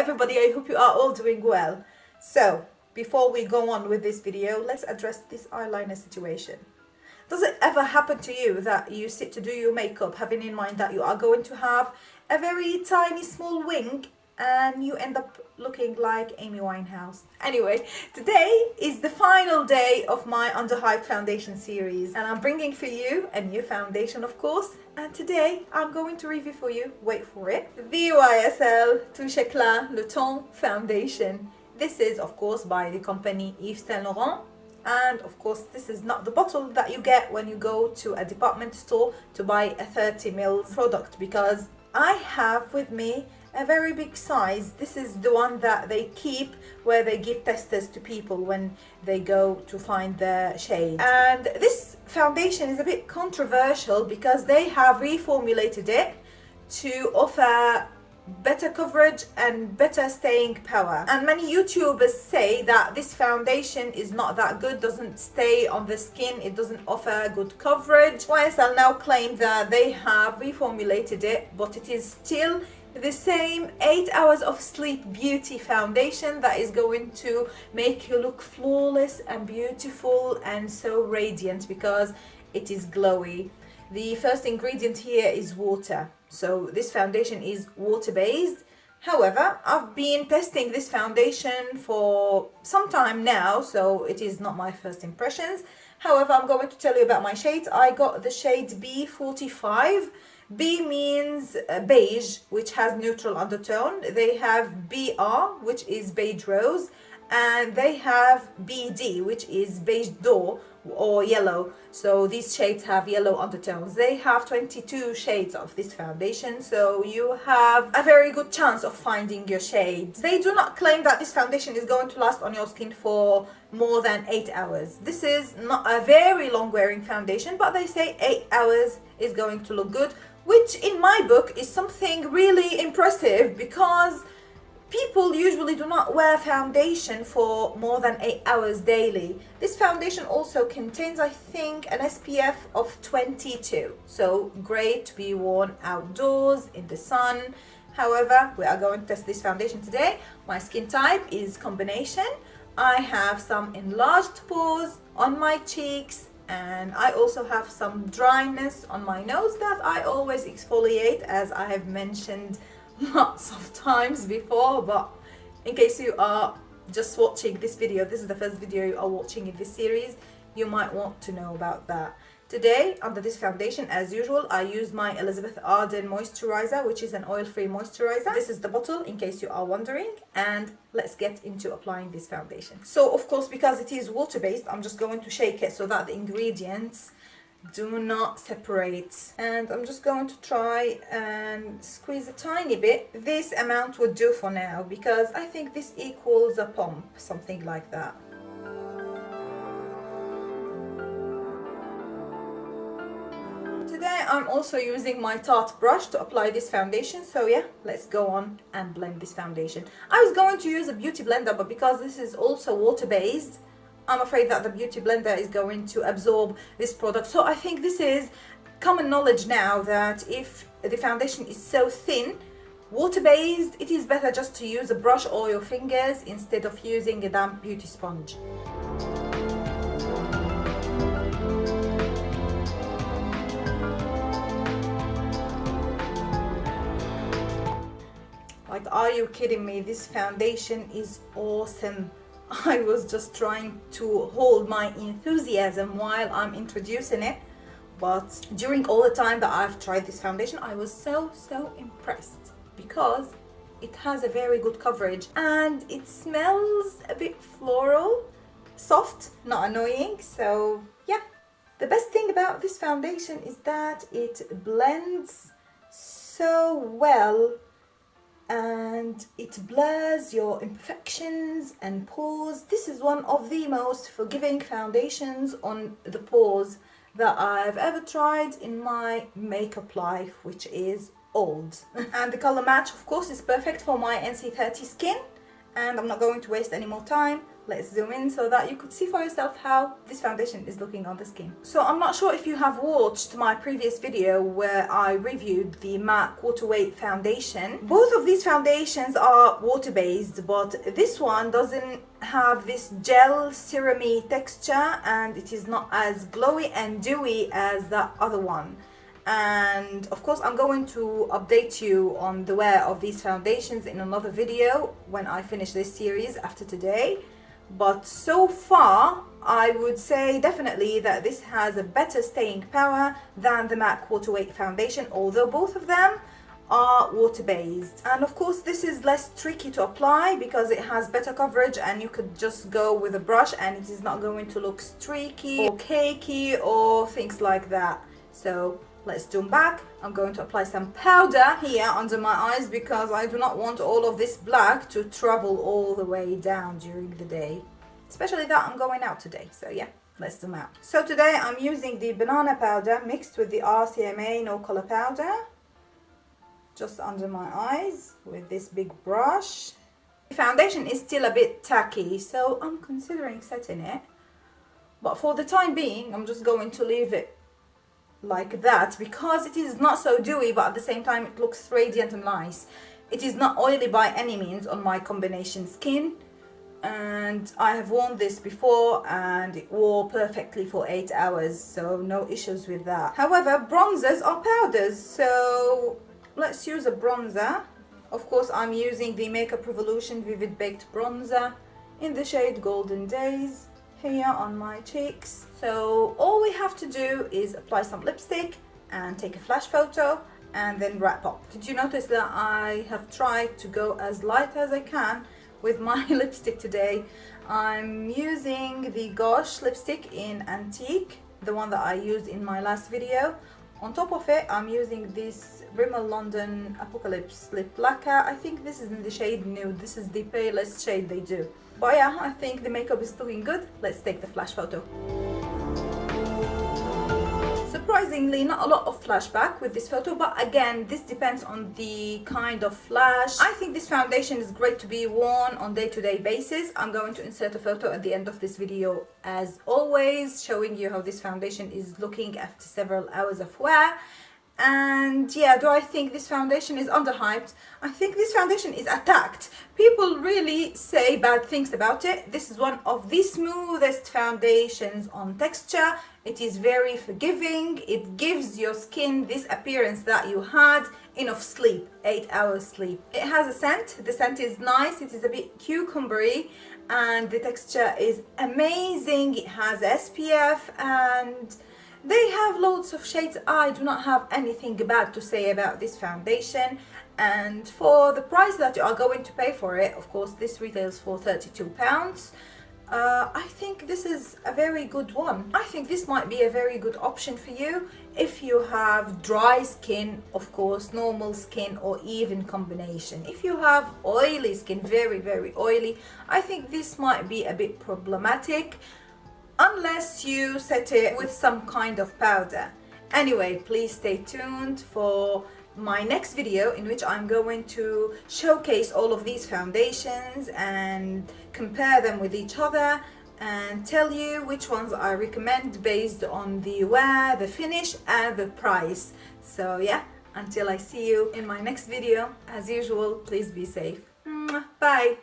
everybody, I hope you are all doing well. So, before we go on with this video, let's address this eyeliner situation. Does it ever happen to you that you sit to do your makeup having in mind that you are going to have a very tiny small wing and you end up looking like Amy Winehouse? Anyway, today is the final day of my Under Hype foundation series and I'm bringing for you a new foundation, of course, and today I'm going to review for you, wait for it, the YSL Touche Eclat Le Teint foundation. This is of course by the company YSL, and of course this is not the bottle that you get when you go to a department store to buy a 30ml product, because I have with me a very big size. This is the one that they keep where they give testers to people when they go to find the shade. And this foundation is a bit controversial because they have reformulated it to offer better coverage and better staying power, and many YouTubers say that this foundation is not that good, doesn't stay on the skin, it doesn't offer good coverage. YSL now claim that they have reformulated it, but it is still the same 8 hours of sleep beauty foundation that is going to make you look flawless and beautiful and so radiant because it is glowy. The first ingredient here is water. So this foundation is water based. However, I've been testing this foundation for some time now, so it is not my first impressions. However, I'm going to tell you about my shades. I got the shade B45. B means beige, which has neutral undertone. They have BR, which is beige rose, and they have BD, which is beige d'eau or yellow. So these shades have yellow undertones. They have 22 shades of this foundation, so you have a very good chance of finding your shade. They do not claim that this foundation is going to last on your skin for more than 8 hours. This is not a very long wearing foundation, but they say 8 hours is going to look good, which in my book is something really impressive because people usually do not wear foundation for more than 8 hours daily. This foundation also contains, I think, an SPF of 22, so great to be worn outdoors in the sun. However, we are going to test this foundation today. My skin type is combination. I have some enlarged pores on my cheeks, and I also have some dryness on my nose that I always exfoliate, as I have mentioned lots of times before. But in case you are just watching this video, this is the first video you are watching in this series, you might want to know about that. Today, under this foundation, as usual, I use my Elizabeth Arden moisturizer, which is an oil-free moisturizer. This is the bottle, in case you are wondering, and let's get into applying this foundation. So of course, because it is water-based, I'm just going to shake it so that the ingredients do not separate, and I'm just going to try and squeeze a tiny bit. This amount would do for now because I think this equals a pump, something like that. Today I'm also using my Tarte brush to apply this foundation, so yeah, let's go on and blend this foundation. I was going to use a beauty blender, but because this is also water based, I'm afraid that the beauty blender is going to absorb this product. So I think this is common knowledge now that if the foundation is so thin, water-based, it is better just to use a brush or your fingers instead of using a damp beauty sponge. Like, are you kidding me? This foundation is awesome. I was just trying to hold my enthusiasm while I'm introducing it, but during all the time that I've tried this foundation, I was so impressed because it has a very good coverage and it smells a bit floral, soft, not annoying. So yeah, the best thing about this foundation is that it blends so well and it blurs your imperfections and pores. This is one of the most forgiving foundations on the pores that I've ever tried in my makeup life, which is old. And the color match, of course, is perfect for my NC30 skin, and I'm not going to waste any more time. let's zoom in so that you could see for yourself how this foundation is looking on the skin. So I'm not sure if you have watched my previous video where I reviewed the MAC Water Weight foundation. Both of these foundations are water based, but this one doesn't have this gel serum-y texture and it is not as glowy and dewy as the other one. And of course I'm going to update you on the wear of these foundations in another video when I finish this series after today. But so far I would say definitely that this has a better staying power than the MAC Water Weight foundation, although both of them are water based. And of course this is less tricky to apply because it has better coverage and you could just go with a brush and it is not going to look streaky or cakey or things like that. So let's zoom back. I'm going to apply some powder here under my eyes because I do not want all of this black to travel all the way down during the day, especially that I'm going out today. So yeah, let's zoom out. So today I'm using the banana powder mixed with the RCMA no color powder just under my eyes with this big brush. The foundation is still a bit tacky, so I'm considering setting it, but for the time being I'm just going to leave it like that because it is not so dewy, but at the same time it looks radiant and nice. It is not oily by any means on my combination skin, and I have worn this before and it wore perfectly for 8 hours, so no issues with that. However, bronzers are powders, so let's use a bronzer. Of course I'm using the Makeup Revolution Vivid Baked Bronzer in the shade Golden Days here on my cheeks. So all we have to do is apply some lipstick and take a flash photo and then wrap up. Did you notice that I have tried to go as light as I can with my lipstick today? I'm using the Gosh lipstick in Antique, the one that I used in my last video. On top of it I'm using this Rimmel London Apocalypse lip lacquer. I think this is in the shade Nude. This is the palest shade they do. But yeah, I think the makeup is looking good. Let's take the flash photo. Surprisingly, not a lot of flashback with this photo, but again, this depends on the kind of flash. I think this foundation is great to be worn on day-to-day basis. I'm going to insert a photo at the end of this video as always, showing you how this foundation is looking after several hours of wear. And yeah, do I think this foundation is underhyped? I think this foundation is attacked. People really say bad things about it. This is one of the smoothest foundations on texture. It is very forgiving. It gives your skin this appearance that you had enough sleep, 8 hours sleep. It has a scent. The scent is nice. It is a bit cucumbery and the texture is amazing. It has SPF and they have loads of shades. I do not have anything bad to say about this foundation, and for the price that you are going to pay for it, of course this retails for £32. I think this is a very good one. I think this might be a very good option for you if you have dry skin, of course, normal skin, or even combination. If you have oily skin, very oily, I think this might be a bit problematic unless you set it with some kind of powder. Anyway, please stay tuned for my next video in which I'm going to showcase all of these foundations and compare them with each other and tell you which ones I recommend based on the wear, the finish and the price. So yeah, until I see you in my next video, as usual, please be safe. Bye!